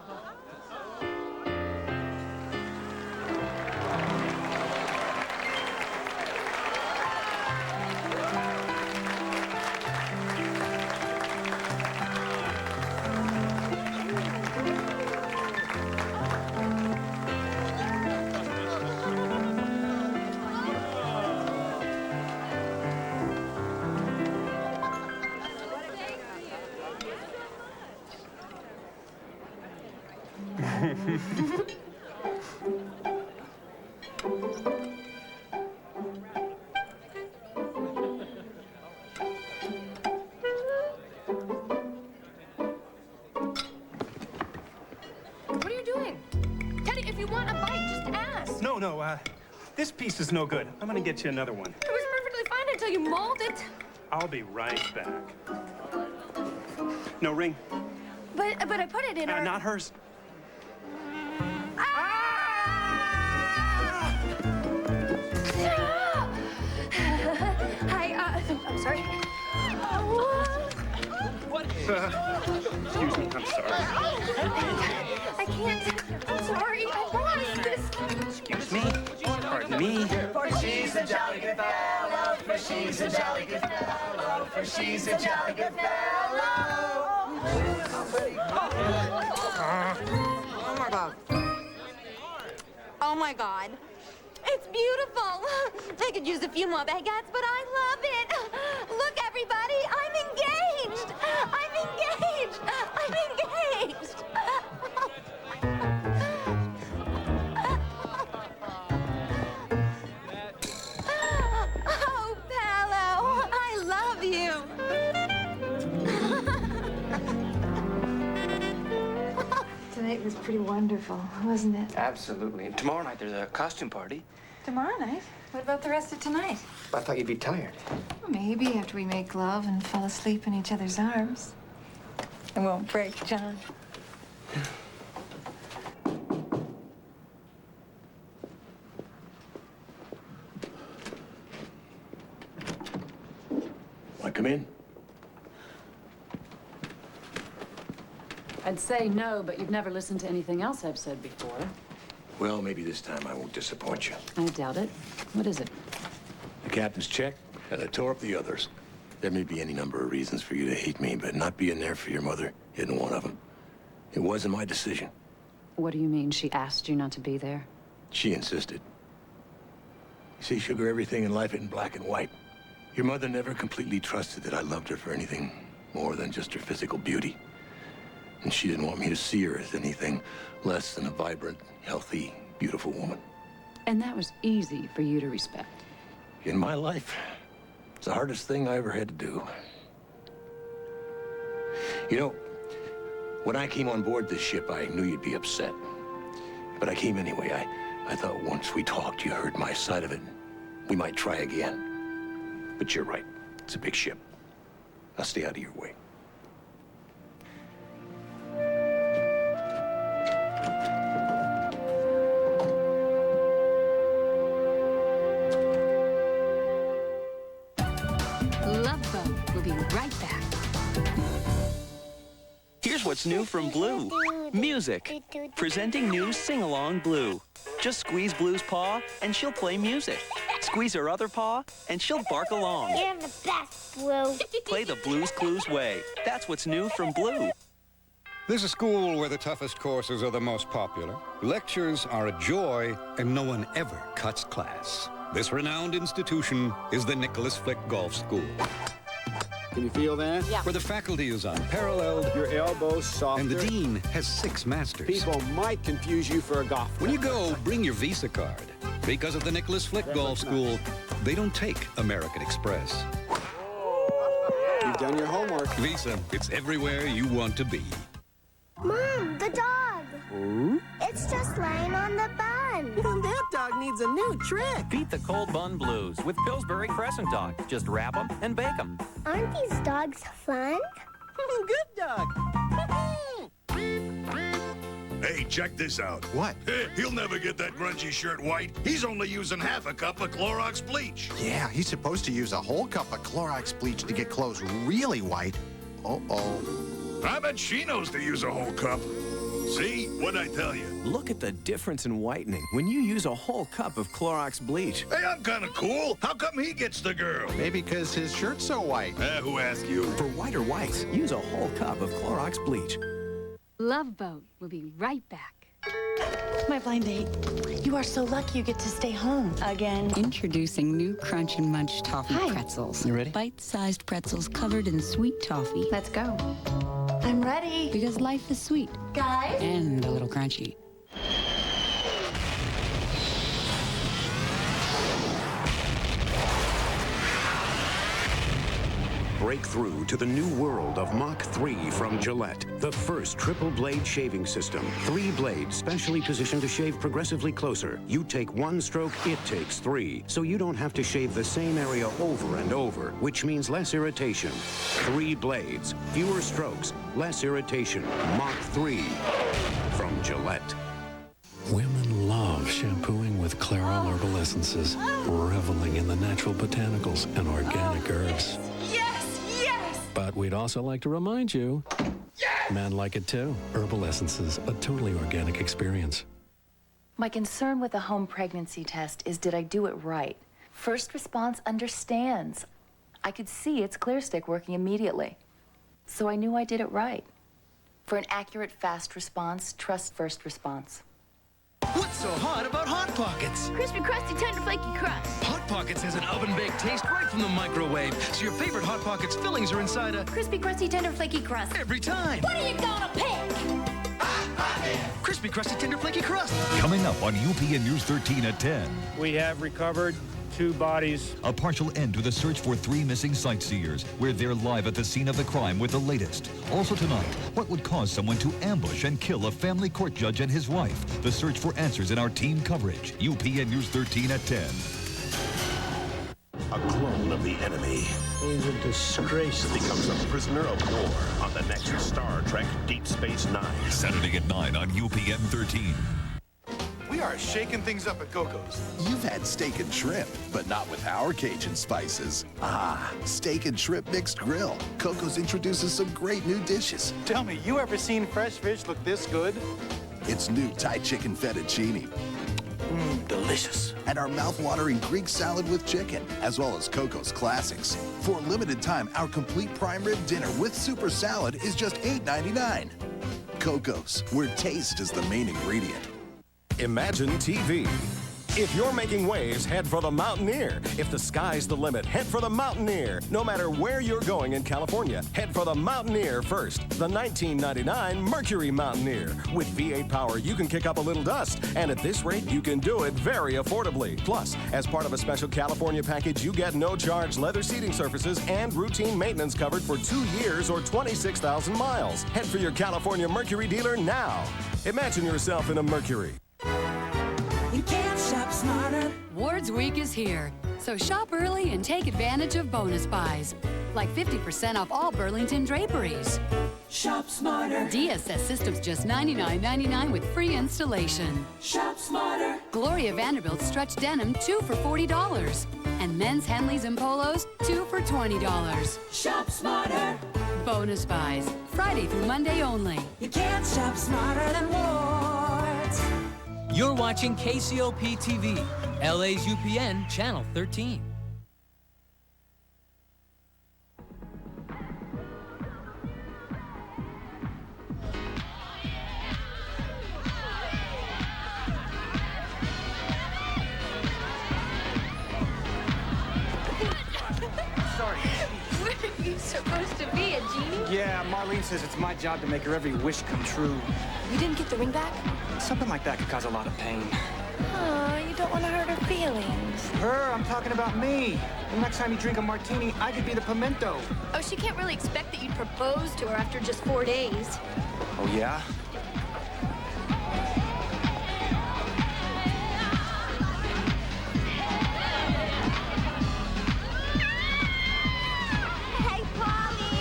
What are you doing? Teddy, if you want a bite, just ask. No, this piece is no good. I'm gonna get you another one. It was perfectly fine until you mauled it. I'll be right back. No ring. But I put it in our... Not hers. Hi, I'm sorry. What? Excuse me, I'm sorry. I can't. I'm sorry. I lost this. Excuse me. Pardon me. For she's a jolly good fellow. For she's a jolly good fellow. For she's a jolly good fellow. Oh my God. Oh my God. It's beautiful. I could use a few more baguettes, but I love it. Look, everybody, I'm engaged. I'm engaged. I'm engaged. Oh, Paolo, I love you. Tonight was pretty wonderful, wasn't it? Absolutely. And tomorrow night there's a costume party. Tomorrow night? What about the rest of tonight? I thought you'd be tired. Well, maybe after we make love and fall asleep in each other's arms. It won't break, John. Want to come in? I'd say no, but you've never listened to anything else I've said before. Well, maybe this time I won't disappoint you. I doubt it. What is it? The captain's check, and I tore up the others. There may be any number of reasons for you to hate me, but not being there for your mother isn't one of them. It wasn't my decision. What do you mean? She asked you not to be there? She insisted. You see, Sugar, everything in life isn't black and white. Your mother never completely trusted that I loved her for anything more than just her physical beauty. And she didn't want me to see her as anything less than a vibrant, healthy, beautiful woman. And that was easy for you to respect. In my life, it's the hardest thing I ever had to do. You know, when I came on board this ship, I knew you'd be upset. But I came anyway. I thought once we talked, you heard my side of it. We might try again. But you're right. It's a big ship. I'll stay out of your way. Love Boat will be right back. Here's what's new from Blue. Music. Presenting new Sing-Along Blue. Just squeeze Blue's paw, and she'll play music. Squeeze her other paw, and she'll bark along. You're the best, Blue. Play the Blue's Clues way. That's what's new from Blue. There's a school where the toughest courses are the most popular. Lectures are a joy, and no one ever cuts class. This renowned institution is the Nicholas Flick Golf School. Can you feel that? Yeah. Where the faculty is unparalleled. Your elbows softer. And the dean has 6 masters. People might confuse you for a golfer. When you go, bring your Visa card. Because at the Nicholas Flick Golf School, they don't take American Express. You've done your homework. Visa, it's everywhere you want to be. Mom, the dog. Ooh? It's just laying on the bun. Well, that dog needs a new trick. Beat the cold bun blues with Pillsbury Crescent Dog. Just wrap them and bake them. Aren't these dogs fun? Good dog. Hey, check this out. What? He'll never get that grungy shirt white. He's only using half a cup of Clorox bleach. Yeah, he's supposed to use a whole cup of Clorox bleach to get clothes really white. Uh-oh. I bet she knows to use a whole cup. See? What'd I tell you? Look at the difference in whitening when you use a whole cup of Clorox bleach. Hey, I'm kind of cool. How come he gets the girl? Maybe because his shirt's so white. Who asked you? For whiter whites, use a whole cup of Clorox bleach. Love Boat will be right back. My blind date. You are so lucky you get to stay home again. Introducing new Crunch and Munch Toffee Hi. pretzels. You ready? Bite-sized pretzels covered in sweet toffee. Let's go. I'm ready. Because life is sweet. Guys? And a little crunchy. Break through to the new world of Mach 3 from Gillette. The first triple blade shaving system. 3 blades specially positioned to shave progressively closer. You take 1 stroke, it takes 3. So you don't have to shave the same area over and over, which means less irritation. 3 blades, fewer strokes, less irritation. Mach 3 from Gillette. Women love shampooing with Clairol herbal essences, reveling in the natural botanicals and organic herbs. But we'd also like to remind you, men like it too. Herbal Essences, a totally organic experience. My concern with a home pregnancy test is, did I do it right? First Response understands. I could see its clear stick working immediately. So I knew I did it right. For an accurate, fast response, trust First Response. What's so hot about Hot Pockets? Crispy, crusty, tender, flaky crust. Hot Pockets has an oven-baked taste right from the microwave, so your favorite Hot Pockets fillings are inside a... Crispy, crusty, tender, flaky crust. Every time. What are you gonna pick? Hot Pockets! Crispy, crusty, tender, flaky crust. Coming up on UPN News 13 at 10. We have recovered 2 bodies. A partial end to the search for 3 missing sightseers. We're there live at the scene of the crime with the latest. Also tonight, what would cause someone to ambush and kill a family court judge and his wife? The search for answers in our team coverage. UPN News 13 at 10. A clone of the enemy. He's a disgrace. Becomes a prisoner of war on the next Star Trek Deep Space Nine. Saturday at 9 on UPN 13. We are shaking things up at Coco's. You've had steak and shrimp, but not with our Cajun spices. Ah, steak and shrimp mixed grill. Coco's introduces some great new dishes. Tell me, you ever seen fresh fish look this good? It's new Thai chicken fettuccine. Delicious. And our mouth-watering Greek salad with chicken, as well as Coco's classics. For a limited time, our complete prime rib dinner with super salad is just $8.99. Coco's, where taste is the main ingredient. Imagine TV. If you're making waves, head for the Mountaineer. If the sky's the limit, head for the Mountaineer. No matter where you're going in California, head for the Mountaineer first. The 1999 Mercury Mountaineer. With V8 power, you can kick up a little dust. And at this rate, you can do it very affordably. Plus, as part of a special California package, you get no-charge leather seating surfaces and routine maintenance covered for 2 years or 26,000 miles. Head for your California Mercury dealer now. Imagine yourself in a Mercury. You can't Awards Week is here, so shop early and take advantage of bonus buys, like 50% off all Burlington draperies. Shop smarter. DSS systems just $99.99 with free installation. Shop smarter. Gloria Vanderbilt stretch denim 2 for $40, and men's Henleys and polos 2 for $20. Shop smarter. Bonus buys, Friday through Monday only. You can't shop smarter than Ward's. You're watching KCOP TV, LA's UPN, Channel 13. Where are you supposed to be, a genie? Yeah, Marlene says it's my job to make her every wish come true. You didn't get the ring back? Something like that could cause a lot of pain. Oh, you don't want to hurt her feelings. Her? I'm talking about me. The next time you drink a martini, I could be the pimento. Oh, she can't really expect that you'd propose to her after just 4 days. Oh, yeah? Hey, Polly!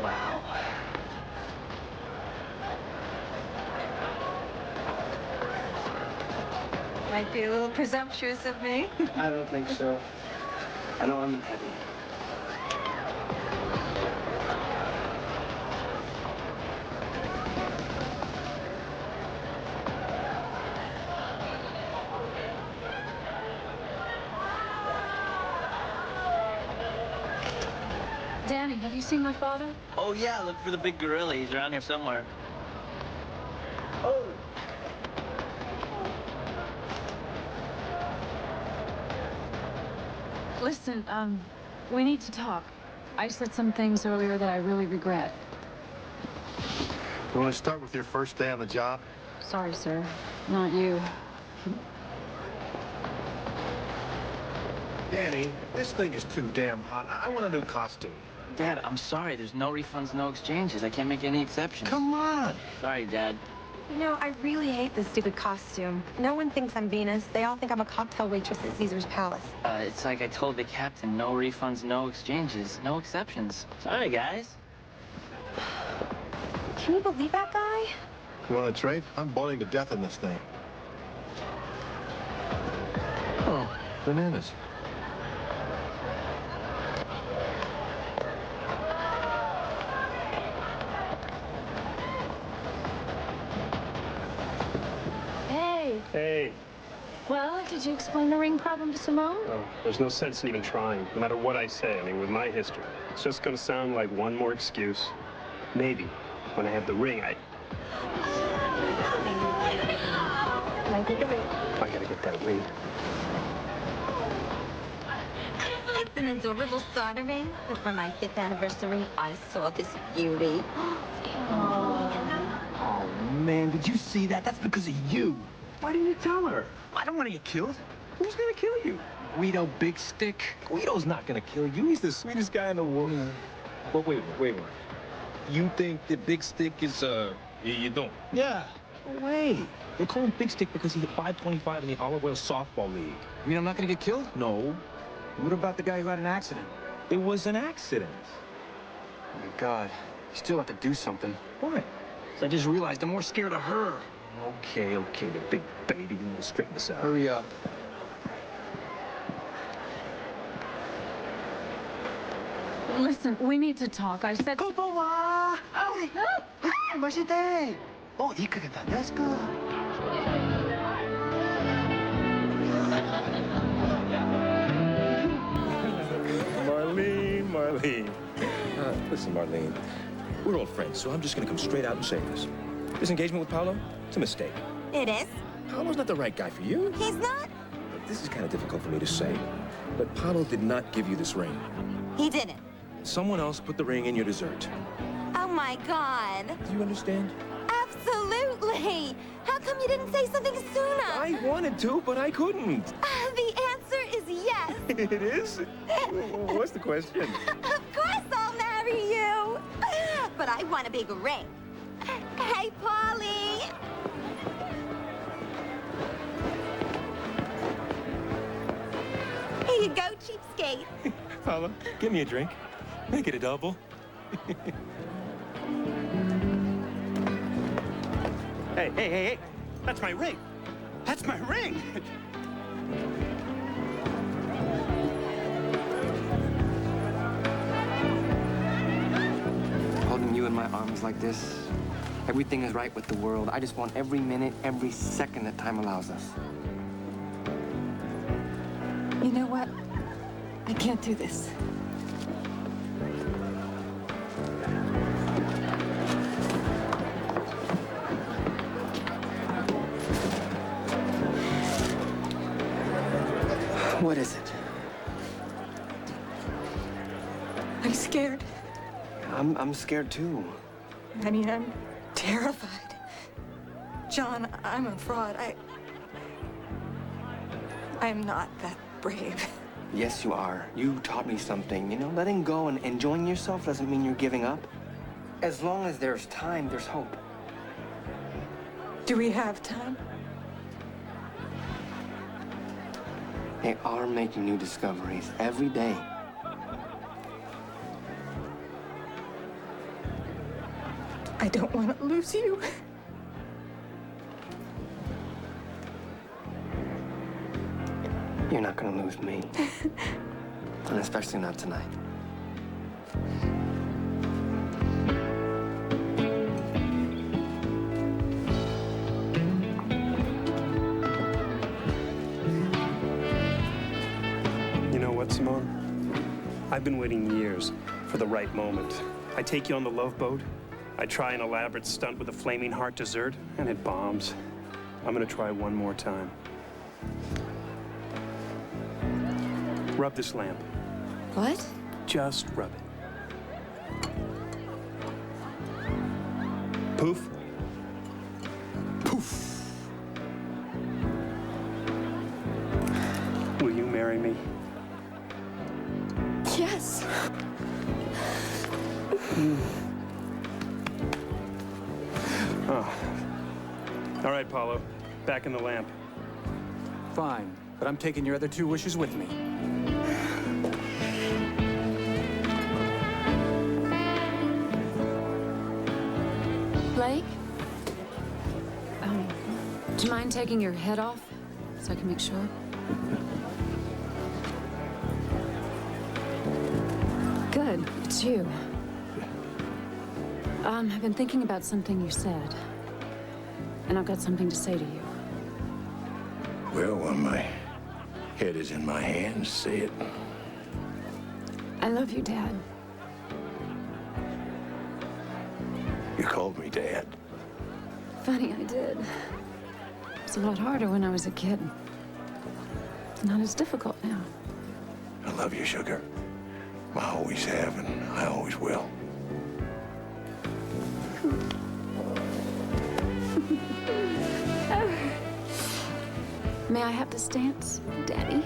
Wow. Might be a little presumptuous of me. I don't think so. I know I'm heavy. Danny, have you seen my father? Oh, yeah, look for the big gorilla. He's around here somewhere. Oh. Listen, we need to talk. I said some things earlier that I really regret. You want to start with your first day on the job? Sorry, sir. Not you. Danny, this thing is too damn hot. I want a new costume. Dad, I'm sorry. There's no refunds, no exchanges. I can't make any exceptions. Come on. Sorry, Dad. You know, I really hate this stupid costume. No one thinks I'm Venus. They all think I'm a cocktail waitress at Caesar's Palace. It's like I told the captain, no refunds, no exchanges, no exceptions. Sorry, guys. Can you believe that guy? You want to trade? I'm boiling to death in this thing. Oh, bananas. Hey. Well, did you explain the ring problem to Simone? Oh, there's no sense in even trying, no matter what I say. I mean, with my history, it's just going to sound like one more excuse. Maybe, when I have the ring, I gotta get that ring. It's an adorable starter ring. But for my 5th anniversary, I saw this beauty. Oh, man, did you see that? That's because of you. Why didn't you tell her? I don't want to get killed. Who's gonna kill you? Guido Big Stick. Guido's not gonna kill you. He's the sweetest guy in the world. But wait. You think that Big Stick is, you don't? Yeah. Wait. They call him Big Stick because he hit 525 in the Olive Oil softball league. You mean I'm not gonna get killed? No. What about the guy who had an accident? It was an accident. Oh, my God. You still have to do something. What? I just realized I'm more scared of her. Okay, the big baby. You want to straighten this out. Hurry up. Listen, we need to talk. I said... Kupawa! Mashite! Oh, ikaganda desu ka? Marlene. Listen, Marlene, we're old friends, so I'm just gonna come straight out and say this. This engagement with Paolo, it's a mistake. It is? Paolo's not the right guy for you. He's not? This is kind of difficult for me to say, but Paolo did not give you this ring. He didn't. Someone else put the ring in your dessert. Oh my God. Do you understand? Absolutely. How come you didn't say something sooner? I wanted to, but I couldn't. The answer is yes. It is? What's the question? Of course I'll marry you. But I want a big ring. Hey, Polly. Here you go, cheapskate. Paolo, give me a drink. Make it a double. Hey. That's my ring. That's my ring. Holding you in my arms like this, everything is right with the world. I just want every minute, every second that time allows us. You know what? I can't do this. What is it? I'm scared. I'm scared too. I mean, I'm terrified. John, I'm a fraud. I'm not that brave. Yes, you are. You taught me something. You know, letting go and enjoying yourself doesn't mean you're giving up. As long as there's time, there's hope. Do we have time? They are making new discoveries every day. I don't want to lose you. You're not gonna lose me. And especially not tonight. You know what, Simone? I've been waiting years for the right moment. I take you on the Love Boat. I try an elaborate stunt with a flaming heart dessert, and it bombs. I'm gonna try one more time. Rub this lamp. What? Just rub it. Poof. Poof. Will you marry me? Yes. Oh. All right, Paulo. Back in the lamp. Fine, but I'm taking your other 2 wishes with me. Blake? Do you mind taking your head off so I can make sure? Good, it's you. I've been thinking about something you said, and I've got something to say to you. Well, when my head is in my hands, say it. I love you, Dad. You called me Dad. Funny, I did. It's a lot harder when I was a kid. It's not as difficult now. I love you, sugar. I always have, and I always will. May I have this dance, Daddy?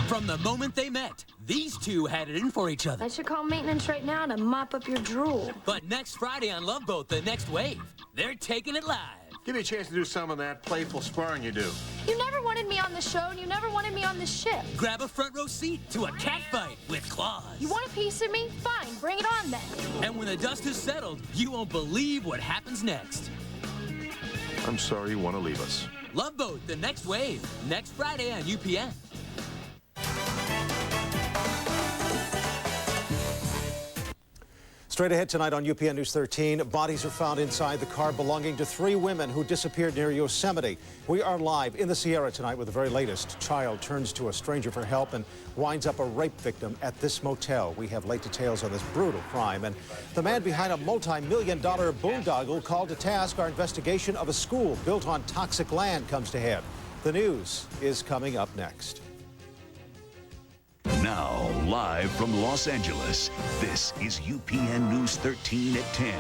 From the moment they met, these two had it in for each other. I should call maintenance right now to mop up your drool. But next Friday on Love Boat, The Next Wave, they're taking it live. Give me a chance to do some of that playful sparring you do. You never wanted me on the show, and you never wanted me on the ship. Grab a front row seat to a cat fight with claws. You want a piece of me? Fine, bring it on then. And when the dust has settled, you won't believe what happens next. I'm sorry you want to leave us. Love Boat, The Next Wave, next Friday on UPN. Straight ahead tonight on UPN News 13, bodies are found inside the car belonging to 3 women who disappeared near Yosemite. We are live in the Sierra tonight with the very latest. Child turns to a stranger for help and winds up a rape victim at this motel. We have late details on this brutal crime. And the man behind a multi-million-dollar boondoggle called to task. Our investigation of a school built on toxic land comes to head. The news is coming up next. Now, live from Los Angeles, this is UPN News 13 at 10.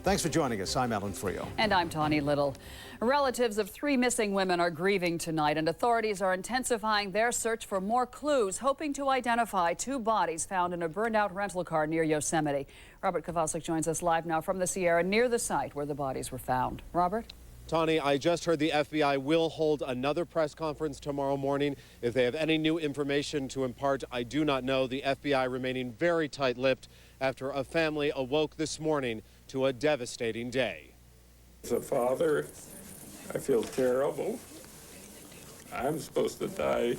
Thanks for joining us. I'm Alan Frio. And I'm Tawny Little. Relatives of 3 missing women are grieving tonight, and authorities are intensifying their search for more clues, hoping to identify 2 bodies found in a burned-out rental car near Yosemite. Robert Kovasik joins us live now from the Sierra near the site where the bodies were found. Robert? Tawny, I just heard the FBI will hold another press conference tomorrow morning. If they have any new information to impart, I do not know. The FBI remaining very tight-lipped after a family awoke this morning to a devastating day. As a father, I feel terrible. I'm supposed to die.